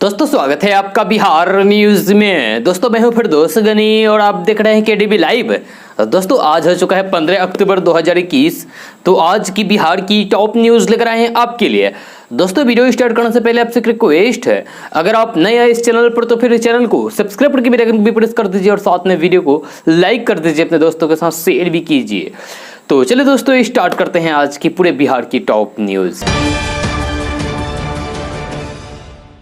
दोस्तों स्वागत है आपका बिहार न्यूज में। दोस्तों मैं हूं फिरदौस गनी और आप देख रहे हैं केडीबी लाइव। दोस्तों आज हो चुका है 15 अक्टूबर 2021। तो आज की बिहार की टॉप न्यूज लेकर आए हैं आपके लिए। दोस्तों वीडियो स्टार्ट करने से पहले आपसे रिक्वेस्ट है, अगर आप नए आए इस चैनल पर तो फिर इस चैनल को सब्सक्राइब करके बेल आइकन भी प्रेस कर दीजिए और साथ में वीडियो को लाइक कर दीजिए, अपने दोस्तों के साथ शेयर भी कीजिए। तो चलिए दोस्तों स्टार्ट करते हैं आज की पूरे बिहार की टॉप न्यूज।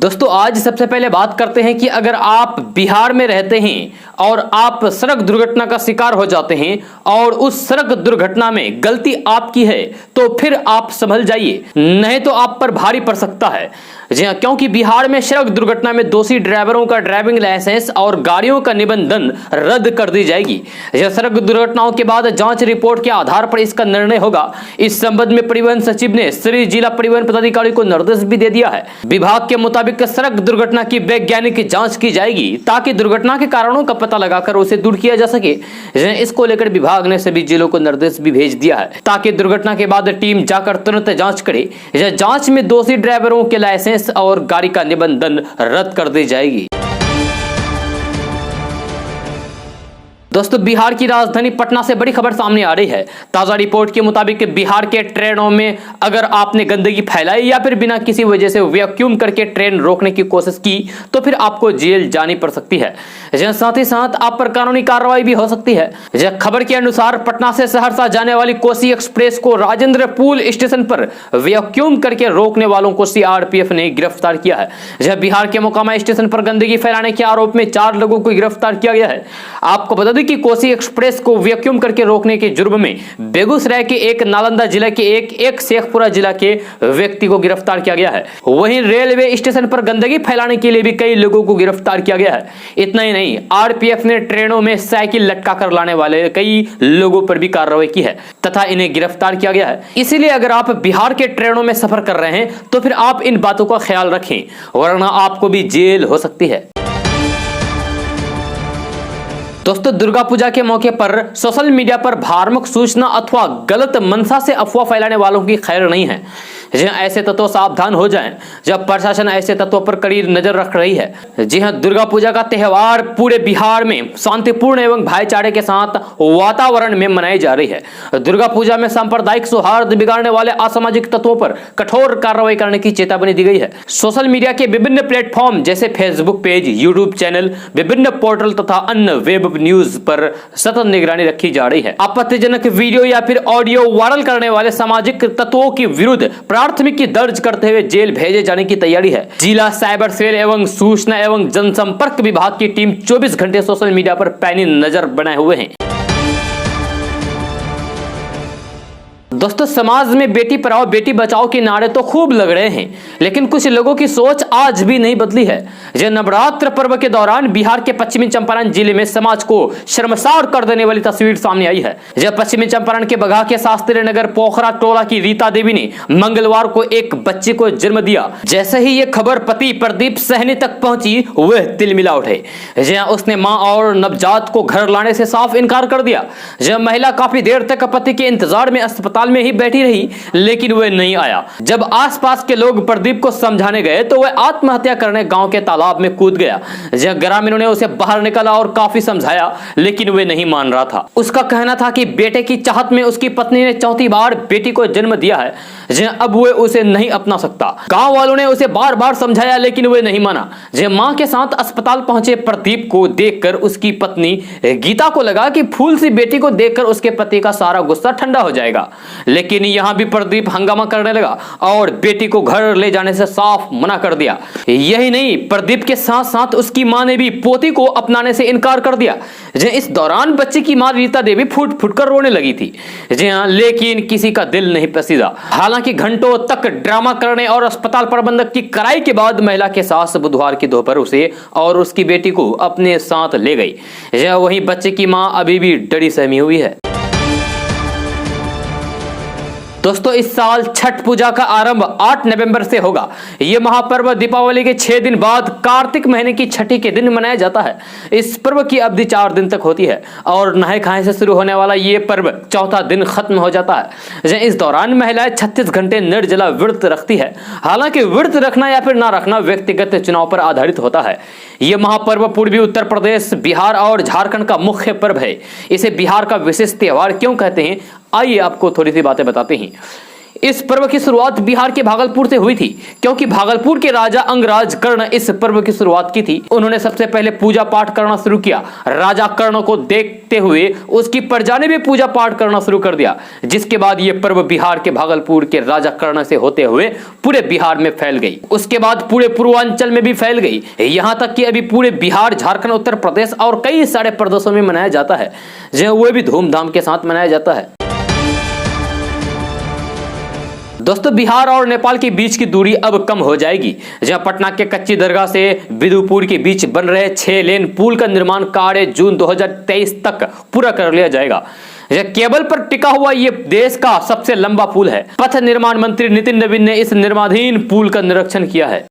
दोस्तों आज सबसे पहले बात करते हैं कि अगर आप बिहार में रहते हैं और आप सड़क दुर्घटना का शिकार हो जाते हैं और उस सड़क दुर्घटना में गलती आपकी है तो फिर आप संभल जाइए, नहीं तो आप पर भारी पड़ सकता है। जी हाँ, क्योंकि बिहार में सड़क दुर्घटना में दोषी ड्राइवरों का ड्राइविंग लाइसेंस और गाड़ियों का निबंधन रद्द कर दी जाएगी। यह सड़क दुर्घटनाओं के बाद जांच रिपोर्ट के आधार पर इसका निर्णय होगा। इस संबंध में परिवहन सचिव ने सभी जिला परिवहन पदाधिकारी को निर्देश भी दे दिया है। विभाग के मुताबिक सड़क दुर्घटना की वैज्ञानिक जांच की जाएगी ताकि दुर्घटना के कारणों का पता लगाकर उसे दूर किया जा सके। इसको लेकर विभाग ने सभी जिलों को निर्देश भी भेज दिया है ताकि दुर्घटना के बाद टीम जाकर तुरंत जांच करे। जांच में दोषी ड्राइवरों के लाइसेंस और गाड़ी का निबंधन रद्द कर दी जाएगी। दोस्तों बिहार की राजधानी पटना से बड़ी खबर सामने आ रही है। ताजा रिपोर्ट के मुताबिक बिहार के ट्रेनों में अगर आपने गंदगी फैलाई या फिर बिना किसी वजह से वैक्यूम करके ट्रेन रोकने की कोशिश की तो फिर आपको जेल जानी पड़ सकती है। साथ ही साथ आप पर कानूनी कार्रवाई भी हो सकती है। खबर के अनुसार पटना से सहरसा जाने वाली कोसी एक्सप्रेस को राजेंद्र पुल स्टेशन पर वैक्यूम करके रोकने वालों को सीआरपीएफ ने गिरफ्तार किया है। बिहार के मोकामा स्टेशन पर गंदगी फैलाने के आरोप में 4 लोगों को गिरफ्तार किया गया है। आपको बता दें कि कोसी एक्सप्रेस को वैक्यूम करके रोकने के जुर्म में बेगूसराय के एक, नालंदा जिला के एक शेखपुरा जिला के व्यक्ति को गिरफ्तार किया गया है। वहीं रेलवे स्टेशन पर गंदगी फैलाने के लिए भी कई लोगों को गिरफ्तार किया गया है। इतना ही नहीं, आरपीएफ ने ट्रेनों में साइकिल लटका कर लाने वाले कई लोगों पर भी कार्रवाई की है तथा इन्हें गिरफ्तार किया गया है। इसीलिए अगर आप बिहार के ट्रेनों में सफर कर रहे हैं तो फिर आप इन बातों का ख्याल रखें, वरना आपको भी जेल हो सकती है। दोस्तों दुर्गा पूजा के मौके पर सोशल मीडिया पर भ्रामक सूचना अथवा गलत मंशा से अफवाह फैलाने वालों की खैर नहीं है। ऐसे तत्वों सावधान हो जाएं जब प्रशासन ऐसे तत्वों पर कड़ी नजर रख रही है। जी हां, दुर्गा पूजा का त्यौहार पूरे बिहार में शांतिपूर्ण एवं भाईचारे के साथ वातावरण में मनाई जा रही है। दुर्गा पूजा में सांप्रदायिक सौहार्द बिगाड़ने वाले असामाजिक तत्वों पर कठोर कार्रवाई करने की चेतावनी दी गई है। सोशल मीडिया के विभिन्न प्लेटफॉर्म जैसे फेसबुक पेज, यूट्यूब चैनल, विभिन्न पोर्टल तथा अन्य वेब न्यूज पर सतत निगरानी रखी जा रही है। आपत्तिजनक वीडियो या फिर ऑडियो वायरल करने वाले सामाजिक तत्वों के विरुद्ध प्राथमिकी दर्ज करते हुए जेल भेजे जाने की तैयारी है। जिला साइबर सेल एवं सूचना एवं जनसंपर्क विभाग की टीम 24 घंटे सोशल मीडिया पर पैनी नजर बनाए हुए हैं। दोस्तों समाज में बेटी पढ़ाओ बेटी बचाओ के नारे तो खूब लग रहे हैं, लेकिन कुछ लोगों की सोच आज भी नहीं बदली है। नवरात्र पर्व के दौरान बिहार के पश्चिमी चंपारण जिले में समाज को शर्मसार कर देने वाली तस्वीर सामने आई है। जब पश्चिमी चंपारण के बगहा के शास्त्री नगर पोखरा टोला की रीता देवी ने मंगलवार को एक बच्चे को जन्म दिया। जैसे ही ये खबर पति प्रदीप सहनी तक पहुंची वह तिलमिला उठे। उसने मां और नवजात को घर लाने से साफ इनकार कर दिया। जब महिला काफी देर तक पति के इंतजार में अस्पताल में ही बैठी रही, लेकिन वह नहीं आया। जब आसपास के लोग प्रदीप को समझाने गए तो वह आत्महत्या करने गांव के तालाब में कूद गया। जब ग्रामीणों ने उसे बाहर निकाला और काफी समझाया, लेकिन वह नहीं मान रहा था। उसका कहना था कि बेटे की चाहत में उसकी पत्नी ने चौथी बार बेटी को जन्म दिया है, अब वह उसे नहीं अपना सकता। गांव वालों ने उसे बार बार समझाया, लेकिन वह नहीं माना। मां के साथ अस्पताल पहुंचे प्रदीप को देखकर उसकी पत्नी गीता को लगा कि फूल सी बेटी को देखकर उसके पति का सारा गुस्सा ठंडा हो जाएगा, लेकिन यहां भी प्रदीप हंगामा करने लगा और बेटी को घर ले जाने से साफ मना कर दिया। यही नहीं, प्रदीप के साथ साथ उसकी मां ने भी पोती को अपनाने से इनकार कर दिया। इस दौरान बच्चे की मां रीता देवी फूट फूट कर रोने लगी थी। लेकिन किसी का दिल नहीं पसीदा। हालांकि घंटों तक ड्रामा करने और अस्पताल प्रबंधक की कराई के बाद महिला के सास बुधवार की दोपहर उसे और उसकी बेटी को अपने साथ ले गई। वहीं बच्चे की मां अभी भी डरी सहमी हुई है। दोस्तों इस साल छठ पूजा का आरंभ 8 नवंबर से होगा। यह महापर्व दीपावली के 6 दिन बाद कार्तिक महीने की छठी के दिन मनाया जाता है। इस पर्व की अवधि 4 दिन तक होती है और नहाय खाए से शुरू होने वाला ये पर्व चौथा दिन खत्म हो जाता है। इस दौरान महिलाएं 36 घंटे निर्जला व्रत रखती है। हालांकि व्रत रखना या फिर ना रखना व्यक्तिगत चुनाव पर आधारित होता है। यह महापर्व पूर्वी उत्तर प्रदेश, बिहार और झारखंड का मुख्य पर्व है। इसे बिहार का विशेष त्योहार क्यों कहते हैं, आइए आपको थोड़ी सी बातें बताते हैं। इस पर्व की शुरुआत बिहार के भागलपुर से हुई थी, क्योंकि भागलपुर के राजा अंगराज कर्ण इस पर्व की शुरुआत की थी। उन्होंने सबसे पहले पूजा पाठ करना शुरू किया। राजा कर्ण को देखते हुए उसकी प्रजा ने भी पूजा पाठ करना शुरू कर दिया, जिसके बाद यह पर्व बिहार के भागलपुर के राजा कर्ण से होते हुए पूरे बिहार में फैल गई। उसके बाद पूरे पूर्वांचल में भी फैल गई, यहां तक कि अभी पूरे बिहार, झारखंड, उत्तर प्रदेश और कई सारे प्रदेशों में मनाया जाता है, जो वह भी धूमधाम के साथ मनाया जाता है। दोस्तों बिहार और नेपाल के बीच की दूरी अब कम हो जाएगी। जहां पटना के कच्ची दरगाह से बिदुपुर के बीच बन रहे 6 लेन पुल का निर्माण कार्य जून 2023 तक पूरा कर लिया जाएगा। केबल पर टिका हुआ ये देश का सबसे लंबा पुल है। पथ निर्माण मंत्री नितिन नवीन ने इस निर्माणाधीन पुल का निरीक्षण किया है।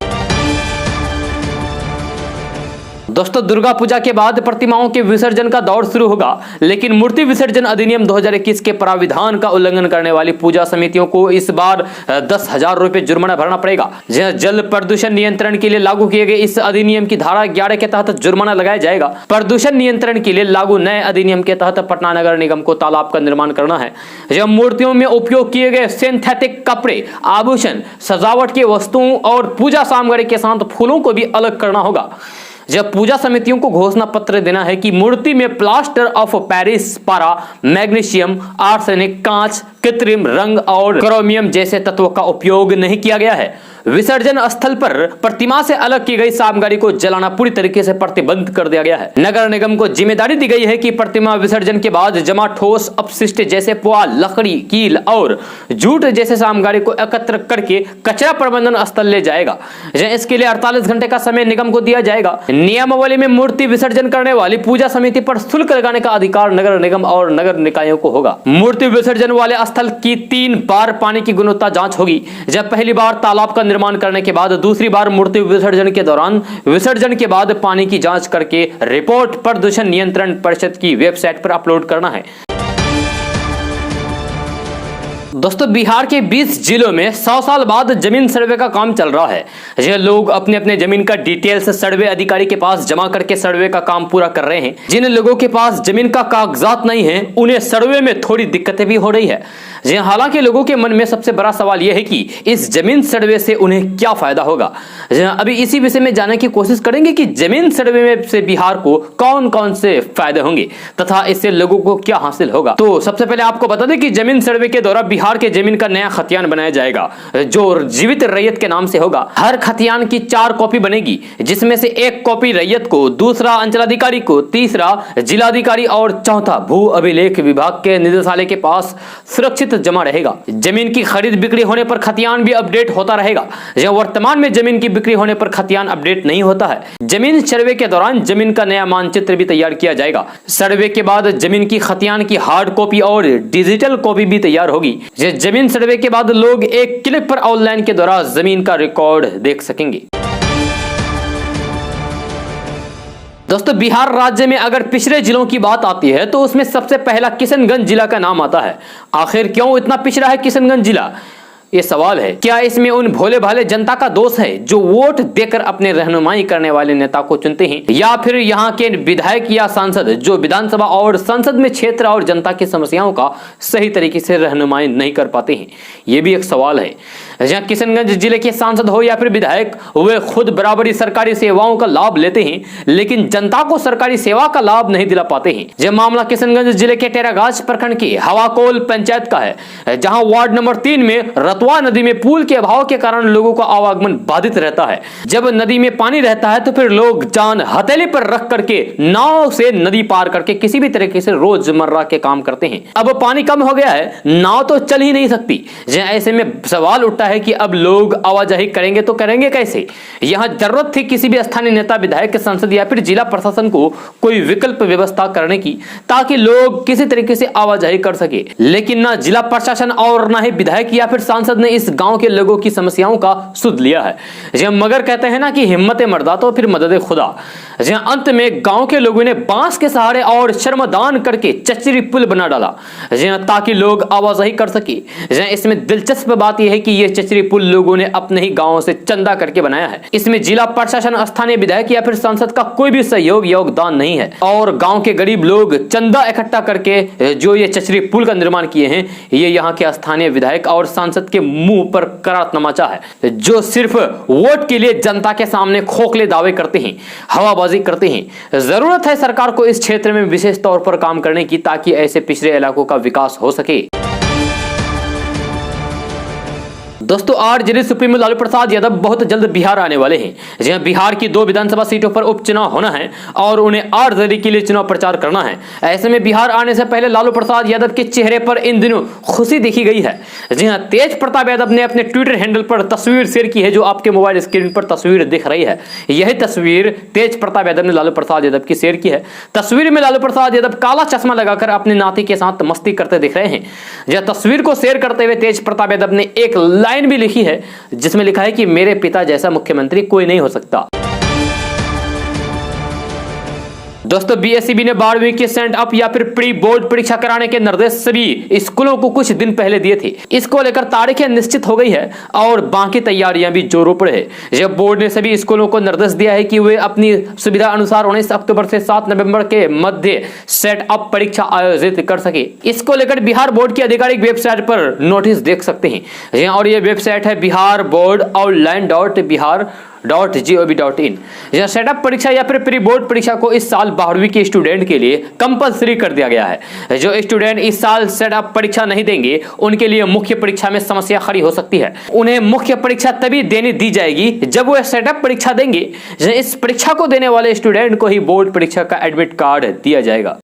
दोस्तों दुर्गा पूजा के बाद प्रतिमाओं के विसर्जन का दौर शुरू होगा, लेकिन मूर्ति विसर्जन अधिनियम 2021 के प्राविधान का उल्लंघन करने वाली पूजा समितियों को इस बार 10,000 रुपए जुर्माना भरना पड़ेगा। जल प्रदूषण नियंत्रण के लिए लागू किए गए इस अधिनियम की धारा 11 के तहत जुर्माना लगाया जाएगा। प्रदूषण नियंत्रण के लिए लागू नए अधिनियम के तहत पटना नगर निगम को तालाब का निर्माण करना है। जब मूर्तियों में उपयोग किए गए सिंथेटिक कपड़े, आभूषण, सजावट की वस्तुओं और पूजा सामग्री के साथ फूलों को भी अलग करना होगा। जब पूजा समितियों को घोषणा पत्र देना है कि मूर्ति में प्लास्टर ऑफ पेरिस, पारा, मैग्नीशियम, आर्सेनिक, कांच, कृत्रिम रंग और क्रोमियम जैसे तत्वों का उपयोग नहीं किया गया है। विसर्जन स्थल पर प्रतिमा से अलग की गई सामग्री को जलाना पूरी तरीके से प्रतिबंध कर दिया गया है। नगर निगम को जिम्मेदारी दी गई है कि प्रतिमा विसर्जन के बाद जमा ठोस अपशिष्ट जैसे पुआल, लकड़ी, कील और जूट जैसे सामग्री को एकत्र करके कचरा प्रबंधन स्थल ले जाएगा। इसके लिए 48 घंटे का समय निगम को दिया जाएगा। नियमावली में मूर्ति विसर्जन करने वाली पूजा समिति पर शुल्क लगाने का अधिकार नगर निगम और नगर निकायों को होगा। मूर्ति विसर्जन वाले स्थल की 3 बार पानी की गुणवत्ता जांच होगी। जब पहली बार तालाब का निर्माण करने के बाद दूसरी बार मूर्ति विसर्जन के दौरान, विसर्जन के बाद पानी की जांच करके रिपोर्ट प्रदूषण नियंत्रण परिषद की वेबसाइट पर अपलोड करना है। दोस्तों बिहार के 20 जिलों में 100 साल बाद जमीन सर्वे का काम चल रहा है। ये लोग अपने अपने जमीन का डिटेल्स सर्वे अधिकारी के पास जमा करके सर्वे का काम पूरा कर रहे हैं। जिन लोगों के पास जमीन का कागजात नहीं है, उन्हें सर्वे में थोड़ी दिक्कतें भी हो रही है। हालांकि लोगों के मन में सबसे बड़ा सवाल यह है कि इस जमीन सर्वे से उन्हें क्या फायदा होगा। अभी इसी विषय में जानने की कोशिश करेंगे कि जमीन सर्वे में से बिहार को कौन कौन से फायदे होंगे तथा इससे लोगों को क्या हासिल होगा। तो सबसे पहले आपको बता दें कि जमीन सर्वे के दौरान बिहार के जमीन का नया खतियान बनाया जाएगा, जो जीवित रैयत के नाम से होगा। हर खतियान की 4 कॉपी बनेगी, जिसमें से 1 कॉपी रैयत को, दूसरा अंचलाधिकारी को, तीसरा जिलाधिकारी और चौथा भू अभिलेख विभाग के निदेशालय के पास सुरक्षित जमा रहेगा। जमीन की खरीद बिक्री होने पर खतियान भी अपडेट होता रहेगा। जब वर्तमान में जमीन की बिक्री होने पर खतियान अपडेट नहीं होता है। जमीन सर्वे के दौरान जमीन का नया मानचित्र भी तैयार किया जाएगा। सर्वे के बाद जमीन की खतियान की हार्ड कॉपी और डिजिटल कॉपी भी तैयार होगी। जमीन सर्वे के बाद लोग एक क्लिक पर ऑनलाइन के द्वारा जमीन का रिकॉर्ड देख सकेंगे। दोस्तों बिहार राज्य में अगर पिछड़े जिलों की बात आती है तो उसमें सबसे पहला किशनगंज जिला का नाम आता है। आखिर क्यों इतना पिछड़ा है किशनगंज जिला, ये सवाल है। क्या इसमें उन भोले भाले जनता का दोष है जो वोट देकर अपने रहनुमाई करने वाले नेता को चुनते हैं, या फिर यहाँ के विधायक या सांसद जो विधानसभा और संसद में क्षेत्र और जनता की समस्याओं का सही तरीके से रहनुमाई नहीं कर पाते हैं? ये भी एक सवाल है। जहाँ किशनगंज जिले के सांसद हो या फिर विधायक, वे खुद बराबरी सरकारी सेवाओं का लाभ लेते हैं, लेकिन जनता को सरकारी सेवा का लाभ नहीं दिला पाते हैं। जब मामला किशनगंज जिले के टेरागाछ प्रखंड की हवाकोल पंचायत का है, जहां वार्ड नंबर 3 में रतवा नदी में पुल के अभाव के कारण लोगों का आवागमन बाधित रहता है। जब नदी में पानी रहता है तो फिर लोग जान हथेली पर रख करके नाव से नदी पार करके किसी भी तरीके से रोजमर्रा के काम करते हैं। अब पानी कम हो गया है, नाव तो चल ही नहीं सकती। ऐसे में सवाल उठता है कि अब लोग आवाजाही करेंगे तो करेंगे कैसे। यहां जरूरत थी किसी भी स्थानीय नेता, विधायक, संसद या फिर जिला प्रशासन को कोई विकल्प व्यवस्था करने की, ताकि लोग किसी तरीके से आवाजाही कर सके। लेकिन ना जिला प्रशासन और ना ही विधायक या फिर सांसद ने इस गांव के लोगों की समस्याओं का सुध लिया है। जब मगर कहते हैं ना कि हिम्मत मर्दा तो फिर मदद खुदा। जहां अंत में गांव के लोगों ने बांस के सहारे और श्रमदान करके चचरी पुल बना डाला, जहां ताकि लोग आवाजाही कर सके। जहां इसमें दिलचस्प बात यह है कि यह चचरी पुल लोगों ने अपने ही गांव से चंदा करके बनाया है। इसमें जिला प्रशासन, स्थानीय विधायक या फिर सांसद का कोई भी सहयोग योगदान नहीं है, और गांव के गरीब लोग चंदा इकट्ठा करके जो ये चचरी पुल का निर्माण किए हैं, ये यहाँ के स्थानीय विधायक और सांसद के मुंह पर करारा तमाचा है, जो सिर्फ वोट के लिए जनता के सामने खोखले दावे करते हैं, हवाबाजी करते हैं। जरूरत है सरकार को इस क्षेत्र में विशेष तौर पर काम करने की, ताकि ऐसे पिछड़े इलाकों का विकास हो सके। दोस्तों, आरजेडी सुप्रीमो लालू प्रसाद यादव बहुत जल्द बिहार आने वाले हैं। जहां बिहार की 2 विधानसभा सीटों पर उपचुनाव होना है और उन्हें आरजेडी के लिए चुनाव प्रचार करना है। ऐसे में बिहार आने से पहले लालू प्रसाद यादव के चेहरे पर इन दिनों खुशी देखी गई है। जी हां, तेज प्रताप यादव ने अपने ट्विटर हैंडल पर तस्वीर शेयर की है, जो आपके मोबाइल स्क्रीन पर तस्वीर दिख रही है। यही तस्वीर तेज प्रताप यादव ने लालू प्रसाद यादव की शेयर की है। तस्वीर में लालू प्रसाद यादव काला चश्मा लगाकर अपने नाती के साथ मस्ती करते दिख रहे हैं। यह तस्वीर को शेयर करते हुए तेज प्रताप यादव ने एक लाइन भी लिखी है, जिसमें लिखा है कि मेरे पिता जैसा मुख्यमंत्री कोई नहीं हो सकता। दोस्तों, बीएसईबी ने 12वीं की सेंट अप या फिर प्री बोर्ड परीक्षा कराने के निर्देश सभी स्कूलों को कुछ दिन पहले दिए थे। इसको लेकर तारीखें निश्चित हो गई है और बाकी तैयारियां भी जोरों पर है। जब बोर्ड ने सभी स्कूलों को निर्देश दिया है कि वे अपनी सुविधा अनुसार 19 अक्टूबर से 7 नवंबर के मध्य सेट अप परीक्षा आयोजित कर सके। इसको लेकर बिहार बोर्ड की आधिकारिक वेबसाइट पर नोटिस देख सकते हैं, और ये वेबसाइट है biharboardonline.bihar.gov.in। यह सेटअप परीक्षा या फिर प्री बोर्ड परीक्षा को इस साल 12वीं के स्टूडेंट के लिए कंपलसरी कर दिया गया है। जो स्टूडेंट इस साल सेटअप परीक्षा नहीं देंगे, उनके लिए मुख्य परीक्षा में समस्या खड़ी हो सकती है। उन्हें मुख्य परीक्षा तभी देने दी जाएगी जब वो सेटअप परीक्षा देंगे। इस परीक्षा को देने वाले स्टूडेंट को ही बोर्ड परीक्षा का एडमिट कार्ड दिया जाएगा।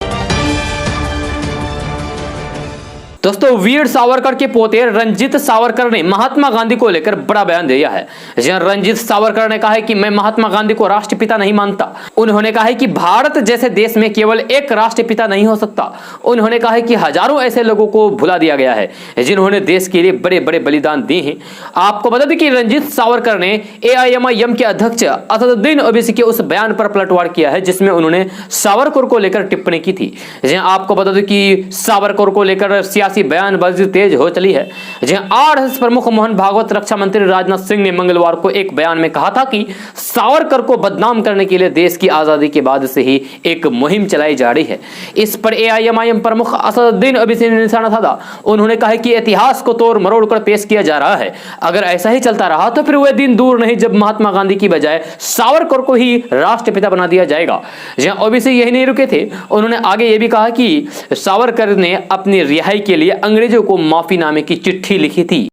दोस्तों, वीर सावरकर के पोते रंजीत सावरकर ने महात्मा गांधी को लेकर बड़ा बयान दिया है। जहां रंजीत सावरकर ने कहा है कि मैं महात्मा गांधी को राष्ट्रपिता नहीं मानता। उन्होंने कहा है कि भारत जैसे देश में केवल एक राष्ट्रपिता नहीं हो सकता। उन्होंने कहा है कि हजारों ऐसे लोगों को भुला दिया गया है जिन्होंने देश के लिए बड़े बड़े बलिदान दिए हैं। आपको बता दें कि रंजीत सावरकर ने AIMIM के अध्यक्ष असदुद्दीन ओवैसी के उस बयान पर पलटवार किया है जिसमें उन्होंने सावरकर को लेकर टिप्पणी की थी। जहां आपको बता दें कि सावरकर को लेकर बयानबाजी तेज हो चली है। जहां आरएसएस प्रमुख मोहन भागवत, रक्षा मंत्री राजनाथ सिंह ने मंगलवार को एक बयान में कहा था कि सावरकर को बदनाम करने के लिए देश की आजादी के बाद से ही एक मुहिम चलाई जा रही है। इस पर AIMIM प्रमुख असदुद्दीन ओवैसी ने निशाना साधा। उन्होंने कहा कि इतिहास को तोड़ मरोड़ कर पेश किया जा रहा है। अगर ऐसा ही चलता रहा तो फिर वह दिन दूर नहीं जब महात्मा गांधी की बजाय सावरकर को ही राष्ट्रपिता बना दिया जाएगा। जहां ओवैसी यही नहीं रुके थे, उन्होंने आगे यह भी कहा कि सावरकर ने अपनी रिहाई के लिए अंग्रेजों को माफीनामे की चिट्ठी लिखी थी।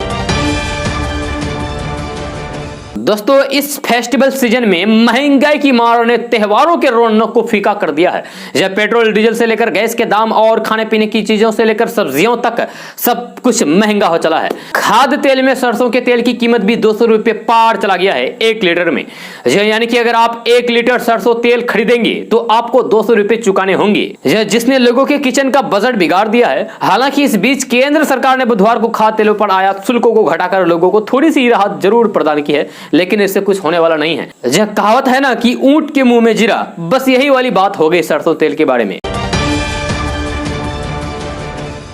दोस्तों, इस फेस्टिवल सीजन में महंगाई की मार ने त्योहारों के रौनक को फीका कर दिया है। जब पेट्रोल डीजल से लेकर गैस के दाम और खाने पीने की चीजों से लेकर सब्जियों तक सब कुछ महंगा हो चला है। खाद्य तेल में सरसों के तेल की कीमत भी 200 रुपए पार चला गया है 1 लीटर में। यानी कि अगर आप 1 लीटर सरसों तेल खरीदेंगे तो आपको 200 रुपए चुकाने होंगे, जिसने लोगों के किचन का बजट बिगाड़ दिया है। हालांकि इस बीच केंद्र सरकार ने बुधवार को खाद्य तेलों पर आयात शुल्कों को घटाकर लोगों को थोड़ी सी राहत जरूर प्रदान की है, लेकिन इससे कुछ होने वाला नहीं है। जो कहावत है ना कि ऊंट के मुंह में जीरा, बस यही वाली बात हो गई सरसों तेल के बारे में।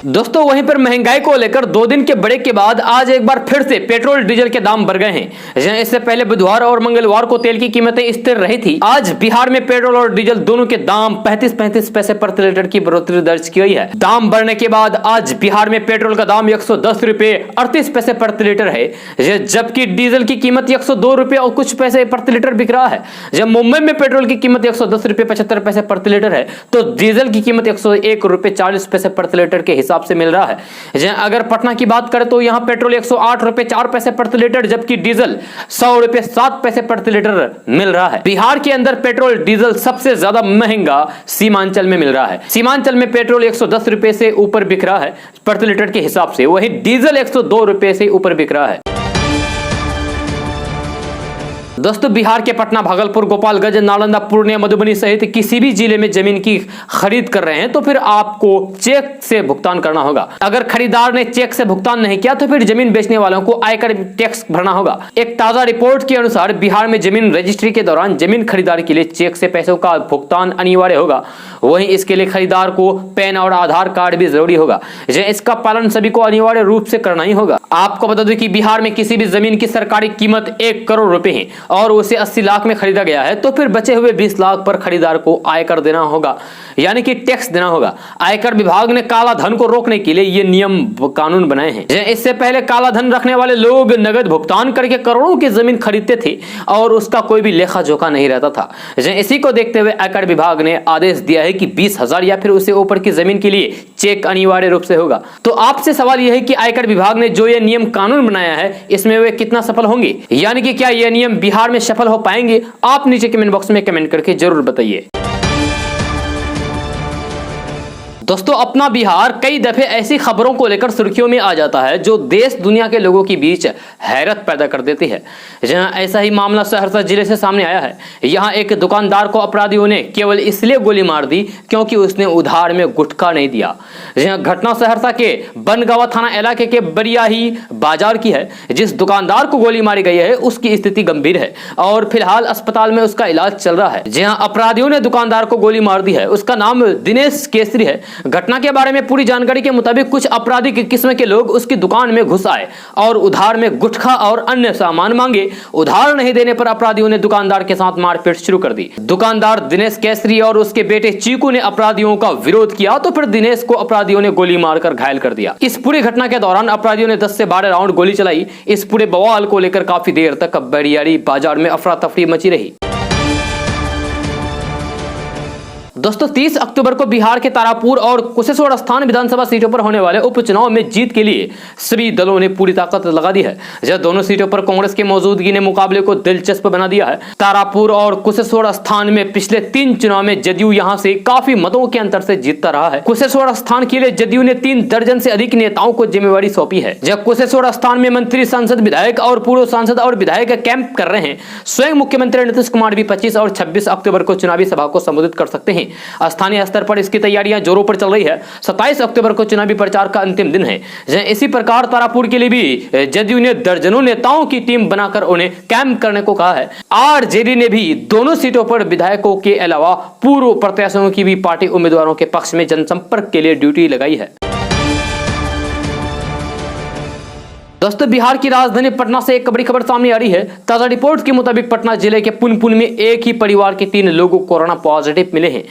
दोस्तों, वहीं पर महंगाई को लेकर 2 दिन के ब्रेक के बाद आज एक बार फिर से पेट्रोल डीजल के दाम बढ़ गए हैं। इससे पहले बुधवार और मंगलवार को तेल की कीमतें स्थिर रही थी। आज बिहार में पेट्रोल और डीजल दोनों के दाम 35-35 पैसे प्रति लीटर की बढ़ोतरी दर्ज की गई है। दाम बढ़ने के बाद आज बिहार में पेट्रोल का दाम 110 रुपए 38 पैसे प्रति लीटर है, जबकि डीजल की कीमत 102 रुपए और कुछ पैसे प्रति लीटर बिक रहा है। जब मुंबई में पेट्रोल की कीमत 110 रुपए 75 पैसे प्रति लीटर है, तो डीजल की कीमत 101 रुपए 40 पैसे प्रति लीटर के हिसाब से मिल रहा है। अगर पटना की बात करें तो यहां पेट्रोल 108 रुपए 4 पैसे प्रति लीटर, जबकि डीजल 100 रुपए 7 पैसे प्रति लीटर मिल रहा है। बिहार के अंदर पेट्रोल डीजल सबसे ज्यादा महंगा सीमांचल में मिल रहा है। सीमांचल में पेट्रोल 110 रुपए से ऊपर बिक रहा है प्रति लीटर के हिसाब से, वही डीजल 102 रुपए से ऊपर बिक रहा है। दोस्तों बिहार के पटना, भागलपुर, गोपालगंज, नालंदा, पूर्णिया, मधुबनी सहित किसी भी जिले में जमीन की खरीद कर रहे हैं तो फिर आपको चेक से भुगतान करना होगा। अगर खरीदार ने चेक से भुगतान नहीं किया तो फिर जमीन बेचने वालों को आयकर टैक्स भरना होगा। एक ताजा रिपोर्ट के अनुसार बिहार में जमीन रजिस्ट्री के दौरान जमीन खरीदारी के लिए चेक से पैसों का भुगतान अनिवार्य होगा। वहीं इसके लिए खरीदार को पैन और आधार कार्ड भी जरूरी होगा। इसका पालन सभी को अनिवार्य रूप से करना ही होगा। आपको बता दें कि बिहार में किसी भी जमीन की सरकारी कीमत 1 करोड़ रुपए है और उसे 80 लाख में खरीदा गया है तो फिर बचे हुए 20 लाख पर खरीदार को आयकर देना होगा, यानी कि टैक्स देना होगा। आयकर विभाग ने काला धन को रोकने के लिए ये नियम कानून बनाए हैं। इससे पहले काला धन रखने वाले लोग नगद भुगतान करके करोड़ों की जमीन खरीदते थे और उसका कोई भी लेखा जोखा नहीं रहता था। इसी को देखते हुए आयकर विभाग ने आदेश दिया है कि 20,000 या फिर उससे ऊपर की जमीन के लिए चेक अनिवार्य रूप से होगा। तो आपसे सवाल यह है कि आयकर विभाग ने जो ये नियम कानून बनाया है इसमें वे कितना सफल होंगे, यानी कि क्या ये नियम बिहार में सफल हो पाएंगे? आप नीचे कमेंट बॉक्स में कमेंट करके जरूर बताइए। दोस्तों अपना बिहार कई दफे ऐसी खबरों को लेकर सुर्खियों में आ जाता है जो देश दुनिया के लोगों के बीच हैरत पैदा कर देती है। जहां ऐसा ही मामला सहरसा जिले से सामने आया है। यहां एक दुकानदार को अपराधियों ने केवल इसलिए गोली मार दी क्योंकि उसने उधार में गुटखा नहीं दिया। जहां घटना सहरसा के बनगांव थाना इलाके के बरियाही बाजार की है। जिस दुकानदार को गोली मारी गई है उसकी स्थिति गंभीर है और फिलहाल अस्पताल में उसका इलाज चल रहा है। जहां अपराधियों ने दुकानदार को गोली मार दी है उसका नाम दिनेश केसरी है। घटना के बारे में पूरी जानकारी के मुताबिक कुछ आपराधिक किस्म के लोग उसकी दुकान में घुस आए और उधार में गुटखा और अन्य सामान मांगे। उधार नहीं देने पर अपराधियों ने दुकानदार के साथ मारपीट शुरू कर दी। दुकानदार दिनेश केसरी और उसके बेटे चीकू ने अपराधियों का विरोध किया तो फिर दिनेश को अपराधियों ने गोली मारकर घायल कर दिया। इस पूरी घटना के दौरान अपराधियों ने 10 से 12 राउंड गोली चलाई। इस पूरे बवाल को लेकर काफी देर तक बरियारी बाजार में अफरा तफरी मची रही। दोस्तों 30 अक्टूबर को बिहार के तारापुर और कुशेश्वर स्थान विधानसभा सीटों पर होने वाले उपचुनाव में जीत के लिए सभी दलों ने पूरी ताकत लगा दी है। जब दोनों सीटों पर कांग्रेस की मौजूदगी ने मुकाबले को दिलचस्प बना दिया है। तारापुर और कुशेश्वर स्थान में पिछले 3 चुनाव में जदयू यहां से काफी मतों के अंतर से जीतता रहा है। कुशेश्वर स्थान के लिए जदयू ने 3 दर्जन से अधिक नेताओं को जिम्मेवारी सौंपी है। जब कुशेश्वर स्थान में मंत्री, सांसद, विधायक और पूर्व सांसद और विधायक कैंप कर रहे हैं। स्वयं मुख्यमंत्री नीतीश कुमार भी 25 और 26 अक्टूबर को चुनावी सभा को संबोधित कर सकते हैं। स्थानीय स्तर पर इसकी तैयारियां जोरों पर चल रही है। 27 अक्टूबर को चुनावी प्रचार का अंतिम दिन है। इसी प्रकार तारापुर के लिए भी जदयू ने दर्जनों नेताओं की टीम बनाकर उन्हें कैंप करने को कहा है। आरजेडी ने भी दोनों सीटों पर विधायकों के अलावा पूर्व प्रत्याशियों की भी पार्टी उम्मीदवारों के पक्ष में जनसंपर्क के लिए ड्यूटी लगाई है। दोस्तों बिहार की राजधानी पटना से एक बड़ी खबर सामने आ रही है। ताजा रिपोर्ट के मुताबिक पटना जिले के पुनपुन में एक ही परिवार के 3 लोगों को कोरोना पॉजिटिव मिले हैं,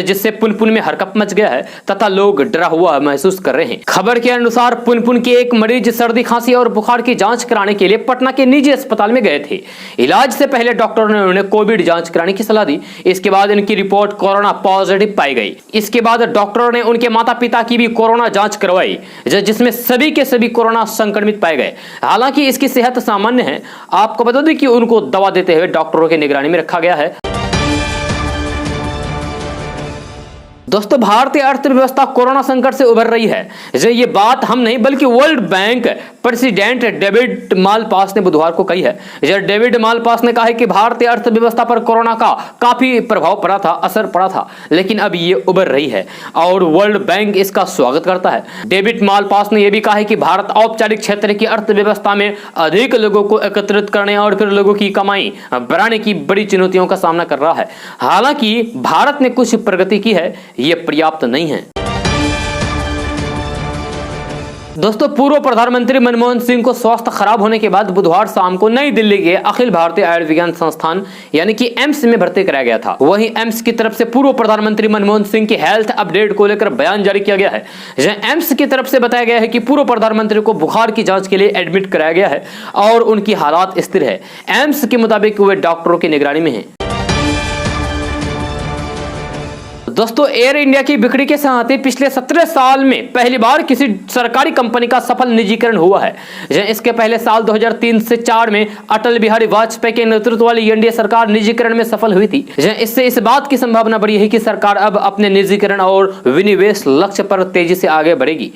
जिससे पुनपुन में हरकंप मच गया है तथा लोग डरा हुआ महसूस कर रहे हैं। खबर के अनुसार पुनपुन के एक मरीज सर्दी, खांसी और बुखार की जांच कराने के लिए पटना के निजी अस्पताल में गए थे। इलाज से पहले डॉक्टर ने उन्हें कोविड जांच कराने की सलाह दी। इसके बाद इनकी रिपोर्ट कोरोना पॉजिटिव पाई गई। इसके बाद डॉक्टरों ने उनके माता पिता की भी कोरोना जांच करवाई, जिसमें सभी के सभी कोरोना संक्रमित पाए गए। हालांकि इसकी सेहत सामान्य है। आपको बता दें कि उनको दवा देते हुए डॉक्टरों की निगरानी में रखा गया है। दोस्तों भारतीय अर्थव्यवस्था कोरोना संकट से उभर रही है। ये बात हम नहीं बल्कि world bank president David Malpass ने बुधवार को कही है। डेविड मालपास ने कहा है कि भारतीय अर्थव्यवस्था पर कोरोना का काफी प्रभाव पड़ा था, असर पड़ा था, लेकिन अब ये उभर रही है और वर्ल्ड बैंक इसका स्वागत करता है। डेविड मालपास ने यह भी कहा है कि भारत औपचारिक क्षेत्र की अर्थव्यवस्था में अधिक लोगों को एकत्रित करने और फिर लोगों की कमाई बढ़ाने की बड़ी चुनौतियों का सामना कर रहा है। हालांकि भारत ने कुछ प्रगति की है, ये पर्याप्त नहीं है। दोस्तों पूर्व प्रधानमंत्री मनमोहन सिंह को स्वास्थ्य खराब होने के बाद बुधवार शाम को नई दिल्ली के अखिल भारतीय आयुर्विज्ञान संस्थान यानी कि एम्स में भर्ती कराया गया था। वहीं एम्स की तरफ से पूर्व प्रधानमंत्री मनमोहन सिंह की हेल्थ अपडेट को लेकर बयान जारी किया गया है। एम्स की तरफ से बताया गया है कि पूर्व प्रधानमंत्री को बुखार की जांच के लिए एडमिट कराया गया है और उनकी हालात स्थिर है। एम्स के मुताबिक वे डॉक्टरों की निगरानी में है। दोस्तों, एयर इंडिया की बिक्री के साथ ही पिछले 17 साल में पहली बार किसी सरकारी कंपनी का सफल निजीकरण हुआ है। इसके पहले साल 2003 से 4 में अटल बिहारी वाजपेयी के नेतृत्व वाली एनडीए सरकार निजीकरण में सफल हुई थी। इससे इस बात की संभावना बढ़ी है कि सरकार अब अपने निजीकरण और विनिवेश लक्ष्य पर तेजी से आगे बढ़ेगी।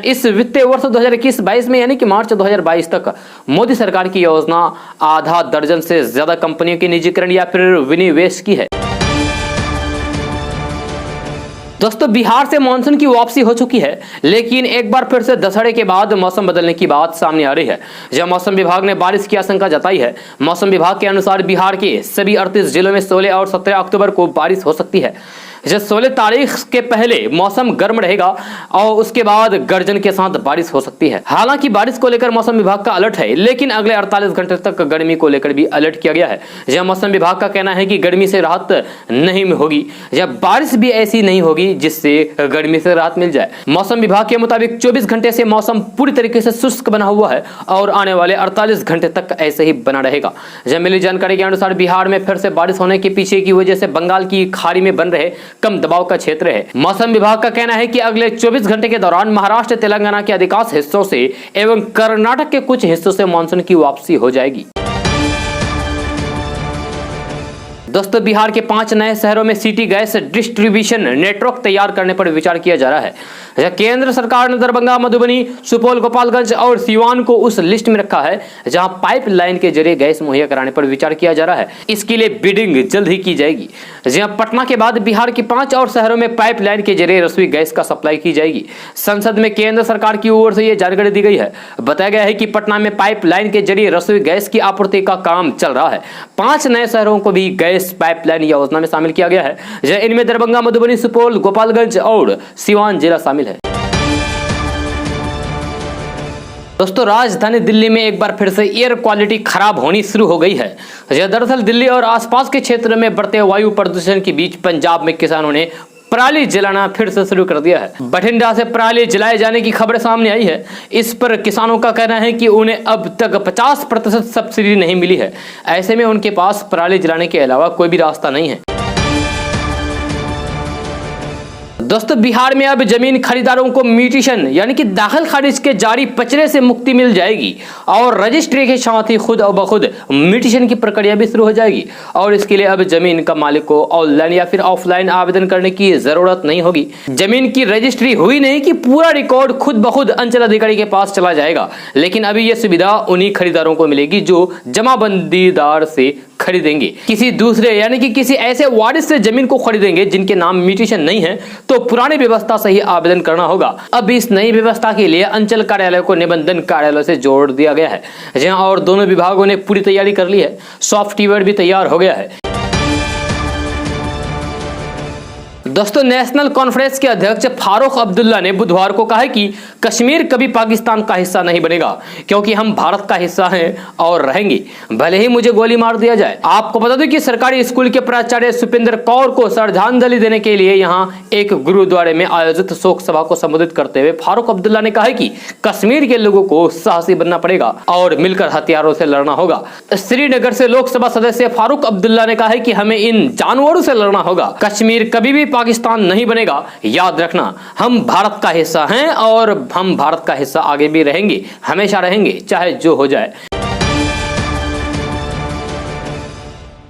इस वित्तीय वर्ष 2021-22 में यानी कि मार्च 2022 तक मोदी सरकार की योजना आधा दर्जन से ज्यादा कंपनियों के निजीकरण या फिर विनिवेश की है। दोस्तों, बिहार से मानसून की वापसी हो चुकी है, लेकिन एक बार फिर से दशहरे के बाद मौसम बदलने की बात सामने आ रही है। जब मौसम विभाग ने बारिश की आशंका जताई है। मौसम विभाग के अनुसार बिहार के सभी 38 जिलों में 16 और 17 अक्टूबर को बारिश हो सकती है। 16 तारीख के पहले मौसम गर्म रहेगा और उसके बाद गर्जन के साथ बारिश हो सकती है। हालांकि बारिश को लेकर मौसम विभाग का अलर्ट है, लेकिन अगले 48 घंटे तक गर्मी को लेकर भी अलर्ट किया गया है। जहां मौसम विभाग का कहना है कि गर्मी से राहत नहीं होगी, जब बारिश भी ऐसी नहीं होगी जिससे गर्मी से राहत मिल जाए। मौसम विभाग के मुताबिक 24 घंटे से मौसम पूरी तरीके से शुष्क बना हुआ है और आने वाले 48 घंटे तक ऐसे ही बना रहेगा। जब मिली जानकारी के अनुसार बिहार में फिर से बारिश होने के पीछे की वजह से बंगाल की खाड़ी में बन रहे कम दबाव का क्षेत्र है। मौसम विभाग का कहना है कि अगले 24 घंटे के दौरान महाराष्ट्र, तेलंगाना के अधिकांश हिस्सों से एवं कर्नाटक के कुछ हिस्सों से मानसून की वापसी हो जाएगी। दोस्तों, बिहार के 5 नए शहरों में सिटी गैस डिस्ट्रीब्यूशन नेटवर्क तैयार करने पर विचार किया जा रहा है। केंद्र सरकार ने दरभंगा, मधुबनी, सुपौल, गोपालगंज और सीवान को उस लिस्ट में रखा है जहां पाइपलाइन के जरिए गैस मुहैया कराने पर विचार किया जा रहा है। इसके लिए बिडिंग जल्द ही की जाएगी। जहां पटना के बाद बिहार के 5 और शहरों में पाइपलाइन के जरिए रसोई गैस का सप्लाई की जाएगी। संसद में केंद्र सरकार की ओर से यह जानकारी दी गई है। बताया गया है कि पटना में पाइपलाइन के जरिए रसोई गैस की आपूर्ति का काम चल रहा है। 5 नए शहरों को भी गैस पाइपलाइन योजना में शामिल किया गया है। इनमें दरभंगा, मधुबनी, सुपौल, गोपालगंज और सीवान जिला शामिल है। दोस्तों, राजधानी दिल्ली में एक बार फिर से एयर क्वालिटी खराब होनी शुरू हो गई है। दरअसल दिल्ली और आसपास के क्षेत्र में बढ़ते वायु प्रदूषण के बीच पंजाब में किसानों ने पराली जलाना फिर से शुरू कर दिया है। बठिंडा से पराली जलाए जाने की खबर सामने आई है। इस पर किसानों का कहना है कि उन्हें अब तक 50% सब्सिडी नहीं मिली है। ऐसे में उनके पास पराली जलाने के अलावा कोई भी रास्ता नहीं है। दोस्तों, बिहार में अब जमीन खरीदारों को म्यूटेशन यानी कि दाखिल खारिज के जारी पचड़े से मुक्ति मिल जाएगी और रजिस्ट्री के साथ ही खुद और बखुद म्यूटेशन की प्रक्रिया भी शुरू हो जाएगी। और इसके लिए अब जमीन का मालिक को ऑनलाइन या फिर ऑफलाइन आवेदन करने की जरूरत नहीं होगी। जमीन की रजिस्ट्री हुई नहीं कि पूरा रिकॉर्ड खुद बखुद अंचल अधिकारी के पास चला जाएगा। लेकिन अभी यह सुविधा उन्हीं खरीदारों को मिलेगी जो जमाबंदीदार से खरीदेंगे। किसी दूसरे यानी कि किसी ऐसे वारिस से जमीन को खरीदेंगे जिनके नाम म्यूटेशन नहीं है तो पुरानी व्यवस्था से ही आवेदन करना होगा। अब इस नई व्यवस्था के लिए अंचल कार्यालय को निबंधन कार्यालय से जोड़ दिया गया है। जहां और दोनों विभागों ने पूरी तैयारी कर ली है। सॉफ्टवेयर भी तैयार हो गया है। दोस्तों, नेशनल कॉन्फ्रेंस के अध्यक्ष फारूक अब्दुल्ला ने बुधवार को कहा कि कश्मीर कभी पाकिस्तान का हिस्सा नहीं बनेगा क्योंकि हम भारत का हिस्सा हैं और रहेंगे, भले ही मुझे गोली मार दिया जाए। आपको बता दें कि सरकारी स्कूल के प्राचार्य सुपिंदर कौर को श्रद्धांजलि देने के लिए यहां एक गुरुद्वारे में आयोजित शोक सभा को संबोधित करते हुए फारूक अब्दुल्ला ने कहा कि कश्मीर के लोगों को साहसी बनना पड़ेगा और मिलकर हथियारों से लड़ना होगा। श्रीनगर से लोकसभा सदस्य फारूक अब्दुल्ला ने कहा है कि हमें इन जानवरों से लड़ना होगा। कश्मीर कभी भी पाकिस्तान नहीं बनेगा, याद रखना। हम भारत का हिस्सा हैं और हम भारत का हिस्सा आगे भी रहेंगे, हमेशा रहेंगे, चाहे जो हो जाए।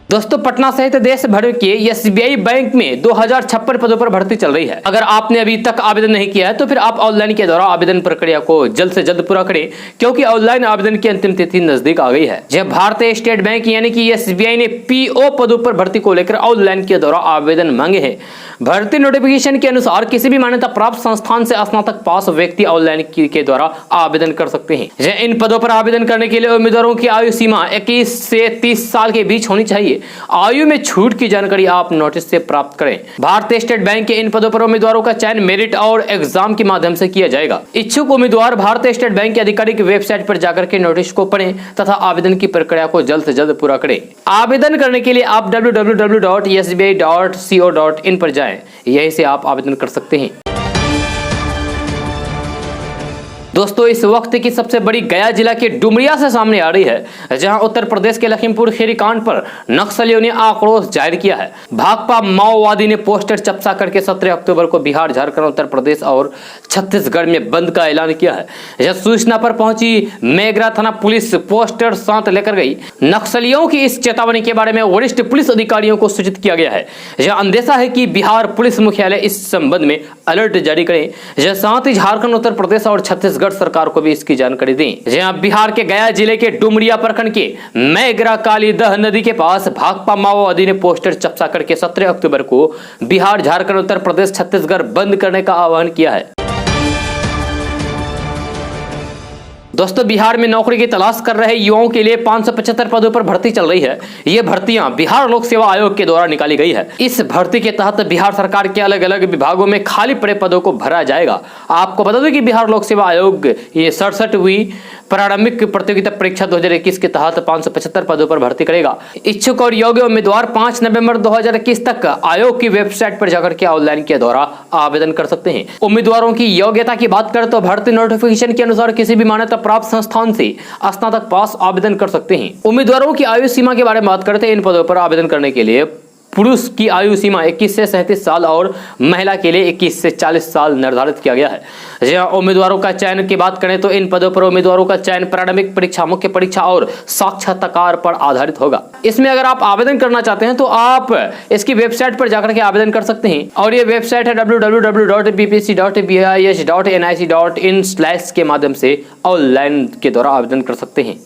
दोस्तों, पटना सहित देश भर के एसबीआई बैंक में 2056 पदों पर भर्ती चल रही है। अगर आपने अभी तक आवेदन नहीं किया है तो फिर आप ऑनलाइन के द्वारा आवेदन प्रक्रिया को जल्द से जल्द पूरा करें क्योंकि ऑनलाइन आवेदन की अंतिम तिथि नजदीक आ गई है। जब भारतीय स्टेट बैंक यानी कि एसबीआई ने पीओ पदों पर भर्ती को लेकर ऑनलाइन के द्वारा आवेदन मांगे हैं। भर्ती नोटिफिकेशन के अनुसार किसी भी मान्यता प्राप्त संस्थान से स्नातक पास व्यक्ति ऑनलाइन के द्वारा आवेदन कर सकते हैं। इन पदों पर आवेदन करने के लिए उम्मीदवारों की आयु सीमा 21 से 30 साल के बीच होनी चाहिए। आयु में छूट की जानकारी आप नोटिस से प्राप्त करें। भारतीय स्टेट बैंक के इन पदों पर उम्मीदवारों का चयन मेरिट और एग्जाम के माध्यम से किया जाएगा। इच्छुक उम्मीदवार भारतीय स्टेट बैंक की आधिकारिक वेबसाइट पर जाकर के नोटिस को पढ़ें तथा आवेदन की प्रक्रिया को जल्द से जल्द पूरा करें। आवेदन करने के लिए आप www.sbi.co.in पर जाएं। यहीं से आप आवेदन कर सकते हैं। दोस्तों इस वक्त की सबसे बड़ी गया जिला के डुमरिया से सामने आ रही है, जहां उत्तर प्रदेश के लखीमपुर खीरी कांड पर नक्सलियों ने आक्रोश जाहिर किया है। भाकपा माओवादी ने पोस्टर चपसा करके 17 अक्टूबर को बिहार, झारखंड, उत्तर प्रदेश और छत्तीसगढ़ में बंद का ऐलान किया है। यह सूचना पर पहुंची मेगरा थाना पुलिस पोस्टर साथ लेकर गई। नक्सलियों की इस चेतावनी के बारे में वरिष्ठ पुलिस अधिकारियों को सूचित किया गया है। यह अंदेशा है कि बिहार पुलिस मुख्यालय इस संबंध में अलर्ट जारी करे। यह साथ ही झारखंड, उत्तर प्रदेश और छत्तीसगढ़ सरकार को भी इसकी जानकारी दें। जहां बिहार के गया जिले के डुमरिया प्रखंड के मेगरा कालीदह नदी के पास भाकपा माओवादी ने पोस्टर चपसा करके 17 अक्टूबर को बिहार, झारखंड, उत्तर प्रदेश, छत्तीसगढ़ बंद करने का आह्वान किया है। दोस्तों बिहार में नौकरी की तलाश कर रहे युवाओं के लिए 575 पदों पर भर्ती चल रही है। ये भर्तियां बिहार लोक सेवा आयोग के द्वारा निकाली गई है। इस भर्ती के तहत बिहार सरकार के अलग अलग विभागों में खाली पड़े पदों को भरा जाएगा। आपको बता दें कि बिहार लोक सेवा आयोग ये 67वीं प्रारंभिक प्रतियोगिता परीक्षा 2021 के तहत 575 पदों पर भर्ती करेगा। इच्छुक और योग्य उम्मीदवार 5 नवंबर 2021 तक आयोग की वेबसाइट पर जाकर के ऑनलाइन के द्वारा आवेदन कर सकते हैं। उम्मीदवारों की योग्यता की बात करें तो भर्ती नोटिफिकेशन के अनुसार किसी भी मान्यता प्राप्त संस्थान से स्नातक पास आवेदन कर सकते हैं। उम्मीदवारों की आयु सीमा के बारे में बात करते हैं। इन पदों पर आवेदन करने के लिए पुरुष की आयु सीमा 21 से 37 साल और महिला के लिए 21 से 40 साल निर्धारित किया गया है। जहां उम्मीदवारों का चयन की बात करें तो इन पदों पर उम्मीदवारों का चयन प्रारंभिक परीक्षा, मुख्य परीक्षा और साक्षात्कार पर आधारित होगा। इसमें अगर आप आवेदन करना चाहते हैं तो आप इसकी वेबसाइट पर जाकर के आवेदन कर सकते हैं और ये वेबसाइट है www.bpsc.bis.nic.in/ के माध्यम से ऑनलाइन के द्वारा आवेदन कर सकते हैं।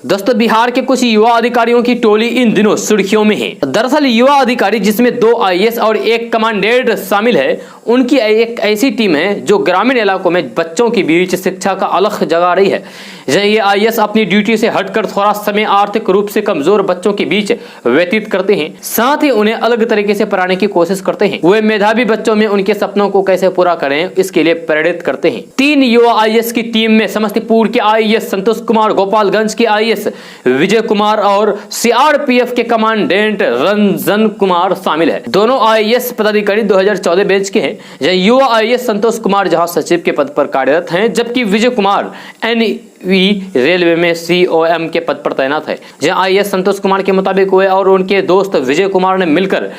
दोस्तों बिहार के कुछ युवा अधिकारियों की टोली इन दिनों सुर्खियों में है। दरअसल युवा अधिकारी जिसमें 2 IAS और 1 कमांडेंट शामिल है, उनकी एक ऐसी टीम है जो ग्रामीण इलाकों में बच्चों के बीच शिक्षा का अलख जगा रही है। ये IAS अपनी ड्यूटी से हटकर थोड़ा समय आर्थिक रूप से कमजोर बच्चों के बीच व्यतीत करते हैं, साथ ही उन्हें अलग तरीके से पढ़ाने की कोशिश करते हैं। वे मेधावी बच्चों में उनके सपनों को कैसे पूरा करें इसके लिए प्रेरित करते हैं। 3 युवा IAS की टीम में समस्तीपुर के IAS संतोष कुमार, गोपालगंज के IAS विजय कुमार और CRPF के कमांडेंट रंजन कुमार शामिल है। दोनों IAS पदाधिकारी 2014 बैच के हैं। यह युवा IAS संतोष कुमार जहां सचिव के पद पर कार्यरत हैं, जबकि विजय कुमार रेलवे में COM के पद पर तैनात है। जहां IAS संतोष कुमार के मुताबिक वे और उनके दोस्त विजय कुमार ने मिलकर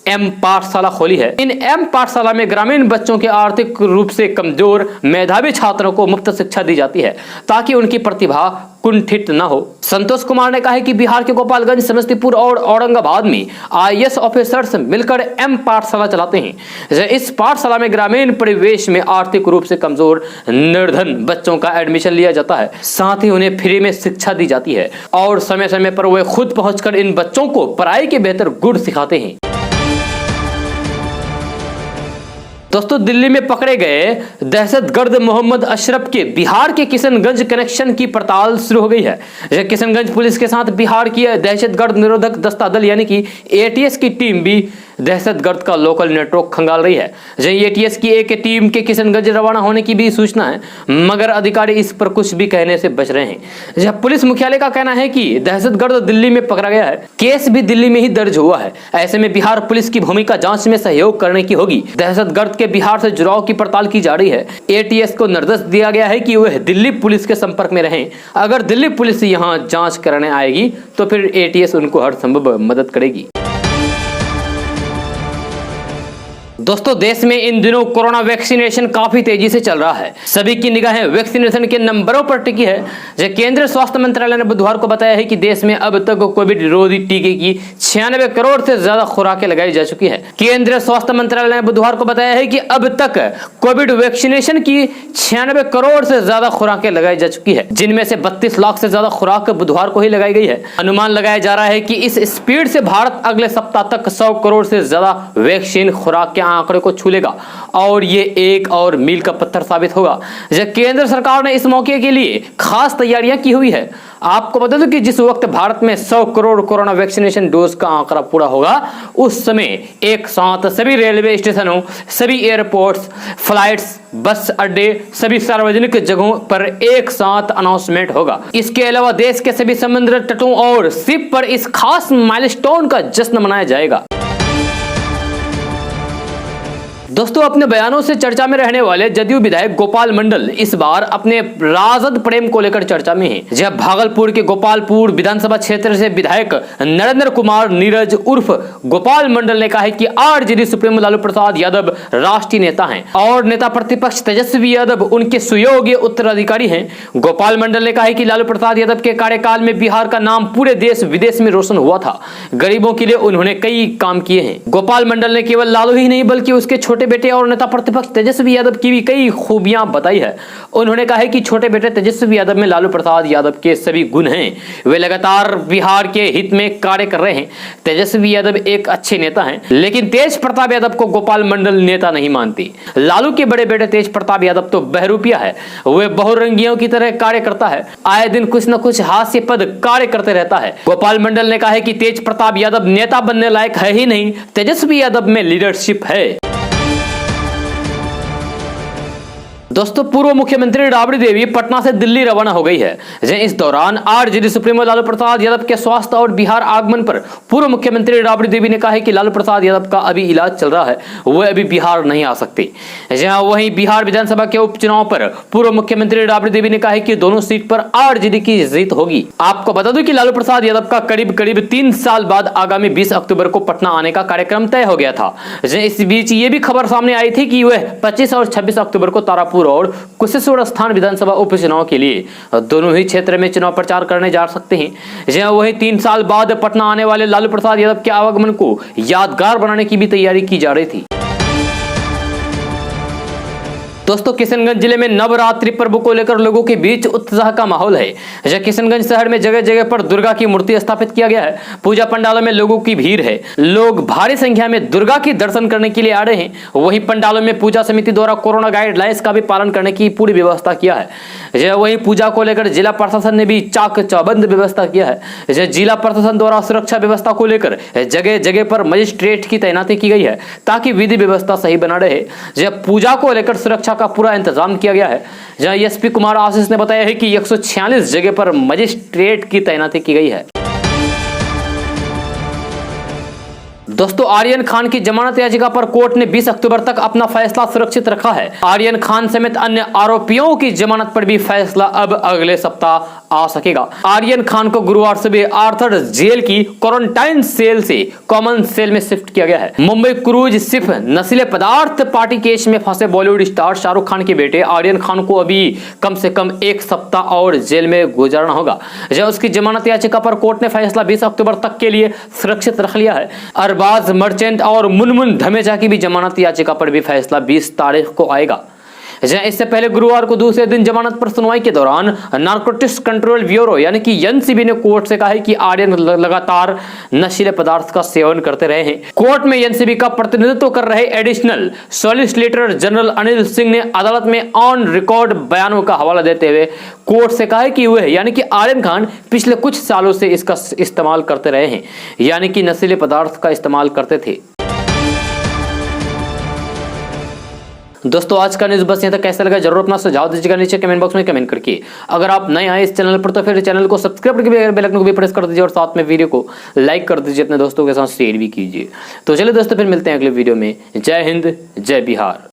M पाठशाला खोली है। इन M पाठशाला में ग्रामीण बच्चों के आर्थिक रूप से कमजोर मेधावी छात्रों को मुफ्त शिक्षा दी जाती है ताकि उनकी प्रतिभा कुंठित न हो। संतोष कुमार ने कहा है कि बिहार के गोपालगंज, समस्तीपुर और औरंगाबाद में IAS ऑफिसर्स मिलकर M पाठशाला चलाते हैं। इस पाठशाला में ग्रामीण परिवेश में आर्थिक रूप से कमजोर निर्धन बच्चों का एडमिशन लिया जाता है, साथ ही उन्हें फ्री में शिक्षा दी जाती है और समय समय पर वे खुद पहुंचकर इन बच्चों को पढ़ाई के बेहतर गुण सिखाते हैं। दोस्तों दिल्ली में पकड़े गए दहशतगर्द मोहम्मद अशरफ के बिहार के किशनगंज कनेक्शन की पड़ताल शुरू हो गई है। किशनगंज पुलिस के साथ बिहार की दहशतगर्द निरोधक दस्ता दल यानी कि ATS की टीम भी दहशतगर्द का लोकल नेटवर्क खंगाल रही है। ATS की एक टीम के किशनगंज रवाना होने की भी सूचना है, मगर अधिकारी इस पर कुछ भी कहने से बच रहे हैं। पुलिस मुख्यालय का कहना है कि दहशतगर्द दिल्ली में पकड़ा गया है, केस भी दिल्ली में ही दर्ज हुआ है। ऐसे में बिहार पुलिस की भूमिका जांच में सहयोग करने की होगी। दहशतगर्द के बिहार से जुड़ाव की पड़ताल की जा रही है। ATS को निर्देश दिया गया है कि वह दिल्ली पुलिस के संपर्क में रहें। अगर दिल्ली पुलिस यहां जांच करने आएगी तो फिर ATS उनको हर संभव मदद करेगी। दोस्तों देश में इन दिनों कोरोना वैक्सीनेशन काफी तेजी से चल रहा है। सभी की निगाहें वैक्सीनेशन के नंबरों पर टिकी है। केंद्रीय स्वास्थ्य मंत्रालय ने बुधवार को बताया है कि देश में अब तक कोविड विरोधी टीके की 96 करोड़ से ज्यादा खुराकें लगाई जा चुकी है। केंद्रीय स्वास्थ्य मंत्रालय ने बुधवार को बताया है कि अब तक कोविड वैक्सीनेशन की 96 करोड़ से ज्यादा खुराकें लगाई जा चुकी है, जिनमें से 32 लाख से ज्यादा खुराक बुधवार को ही लगाई गई है। अनुमान लगाया जा रहा है कि इस स्पीड से भारत अगले सप्ताह तक 100 करोड़ से ज्यादा वैक्सीन खुराक के आंकड़े को छू लेगा और ये एक और मील का पत्थर साबित होगा। केंद्र सरकार ने इस मौके के लिए खास तैयारियां की हुई है। आपको बता दूं कि जिस वक्त भारत में 100 करोड़ कोरोना वैक्सीनेशन डोज का आंकड़ा पूरा होगा, उस समय एक साथ सभी रेलवे स्टेशनों, सभी एयरपोर्ट्स, फ्लाइट्स, बस अड्डे, सभी सार्वजनिक जगहों पर एक साथ अनाउंसमेंट होगा। इसके अलावा देश के सभी समुद्र तटों और शिप पर इस खास माइलस्टोन का जश्न मनाया जाएगा। दोस्तों, अपने बयानों से चर्चा में रहने वाले जदयू विधायक गोपाल मंडल इस बार अपने राजद प्रेम को लेकर चर्चा में हैं। जब भागलपुर के गोपालपुर विधानसभा क्षेत्र से विधायक नरेंद्र कुमार नीरज उर्फ गोपाल मंडल ने कहा है कि आरजेडी सुप्रीमो लालू प्रसाद यादव राष्ट्रीय नेता हैं और नेता प्रतिपक्ष तेजस्वी यादव उनके सुयोग्य उत्तराधिकारी हैं। गोपाल मंडल ने कहा है कि लालू प्रसाद यादव के कार्यकाल में बिहार का नाम पूरे देश विदेश में रोशन हुआ था। गरीबों के लिए उन्होंने कई काम किए हैं। गोपाल मंडल ने केवल लालू ही नहीं बल्कि उसके छोटे बेटे और नेता प्रतिपक्ष तेजस्वी यादव की भी कई खूबियां बताई है। उन्होंने कहा है कि छोटे बेटे तेजस्वी यादव में लालू प्रसाद यादव के सभी गुण हैं। वे लगातार बिहार के हित में कार्य कर रहे हैं। तेजस्वी यादव एक अच्छे नेता हैं, लेकिन तेज प्रताप यादव को गोपाल मंडल नेता नहीं मानती। लालू के बड़े बेटे तेज प्रताप यादव तो बहरूपिया है। वे बहुरंगियों की तरह कार्य करता है, आए दिन कुछ न कुछ हास्यपद कार्य करते रहता है। गोपाल मंडल ने कहा है कि तेज प्रताप यादव नेता बनने लायक है ही नहीं, तेजस्वी यादव में लीडरशिप है। दोस्तों, पूर्व मुख्यमंत्री राबड़ी देवी पटना से दिल्ली रवाना हो गई है। इस दौरान आरजेडी सुप्रीमो लालू प्रसाद यादव के स्वास्थ्य और बिहार आगमन पर पूर्व मुख्यमंत्री राबड़ी देवी ने कहा है कि लालू प्रसाद यादव का अभी इलाज चल रहा है, वे अभी बिहार नहीं आ सकते। वहीं बिहार विधानसभा के उपचुनाव पर पूर्व मुख्यमंत्री राबड़ी देवी ने कहा है कि दोनों सीट पर आरजेडी की जीत होगी। आपको बता दूं कि लालू प्रसाद यादव का करीब 3 साल बाद आगामी 20 अक्टूबर को पटना आने का कार्यक्रम तय हो गया था। इस बीच ये भी खबर सामने आई थी कि वह 25 और 26 अक्टूबर को तारापुर और कुशेश्वर स्थान विधानसभा उपचुनाव के लिए दोनों ही क्षेत्र में चुनाव प्रचार करने जा सकते हैं। वही 3 साल बाद पटना आने वाले लालू प्रसाद यादव के आगमन को यादगार बनाने की भी तैयारी की जा रही थी। दोस्तों, किशनगंज जिले में नवरात्रि पर्व को लेकर लोगों के बीच उत्साह का माहौल है। किशनगंज शहर में जगह जगह पर दुर्गा की मूर्ति स्थापित किया गया है। पूजा पंडालों में लोगों की भीड़ है। लोग भारी संख्या में दुर्गा के दर्शन करने के लिए आ रहे हैं। वहीं पंडालों में पूजा समिति द्वारा कोरोना गाइडलाइंस का भी पालन करने की पूरी व्यवस्था किया है। वहीं पूजा को लेकर जिला प्रशासन ने भी चाक चौबंद व्यवस्था किया है। जिला प्रशासन द्वारा सुरक्षा व्यवस्था को लेकर जगह जगह पर मजिस्ट्रेट की तैनाती की गई है ताकि विधि व्यवस्था सही बना रहे। पूजा को लेकर सुरक्षा का पूरा इंतजाम किया गया है। जहां एसपी कुमार आशीष ने बताया है कि 146 जगह पर मजिस्ट्रेट की तैनाती की गई है। दोस्तों, आर्यन खान की जमानत याचिका पर कोर्ट ने 20 अक्टूबर तक अपना फैसला सुरक्षित रखा है। आर्यन खान समेत अन्य आरोपियों की जमानत पर भी फैसला अब अगले सप्ताह आ सकेगा। आर्यन खान को गुरुवार सुबह आर्थर जेल की क्वारंटाइन सेल से कॉमन सेल में शिफ्ट किया गया है। मुंबई क्रूज शिप नशीले पदार्थ पार्टी केस में फंसे बॉलीवुड स्टार शाहरुख खान के बेटे आर्यन खान को अभी कम से कम 1 सप्ताह और जेल में गुजारना होगा। उसकी जमानत याचिका पर कोर्ट ने फैसला 20 अक्टूबर तक के लिए सुरक्षित रख लिया है। अरबाज मर्चेंट और मुनमुन धमेजा की भी जमानत याचिका पर भी फैसला 20 तारीख को आएगा। इससे पहले गुरुवार को दूसरे दिन जमानत पर सुनवाई के दौरान नारकोटिक्स कंट्रोल ब्यूरो यानी कि एनसीबी ने कोर्ट से कहा है कि आर्यन लगातार नशीले पदार्थ का सेवन करते रहे हैं। कोर्ट में एनसीबी का प्रतिनिधित्व कर रहे additional solicitor general Anil Singh ने अदालत में ऑन रिकॉर्ड बयानों का हवाला देते हुए कोर्ट से कहा है कि वह यानी कि आर्यन खान पिछले कुछ सालों से इसका इस्तेमाल करते रहे हैं, यानी कि नशीले पदार्थ का इस्तेमाल करते थे। दोस्तों, आज का न्यूज़ बस यहाँ तक। कैसा लगा जरूर अपना सुझाव दीजिएगा नीचे कमेंट बॉक्स में कमेंट करके। अगर आप नए आए इस चैनल पर तो फिर चैनल को सब्सक्राइब करके बेल आइकन को भी प्रेस कर दीजिए और साथ में वीडियो को लाइक कर दीजिए, अपने दोस्तों के साथ शेयर भी कीजिए। तो चलिए दोस्तों, फिर मिलते हैं अगले वीडियो में। जय हिंद, जय बिहार।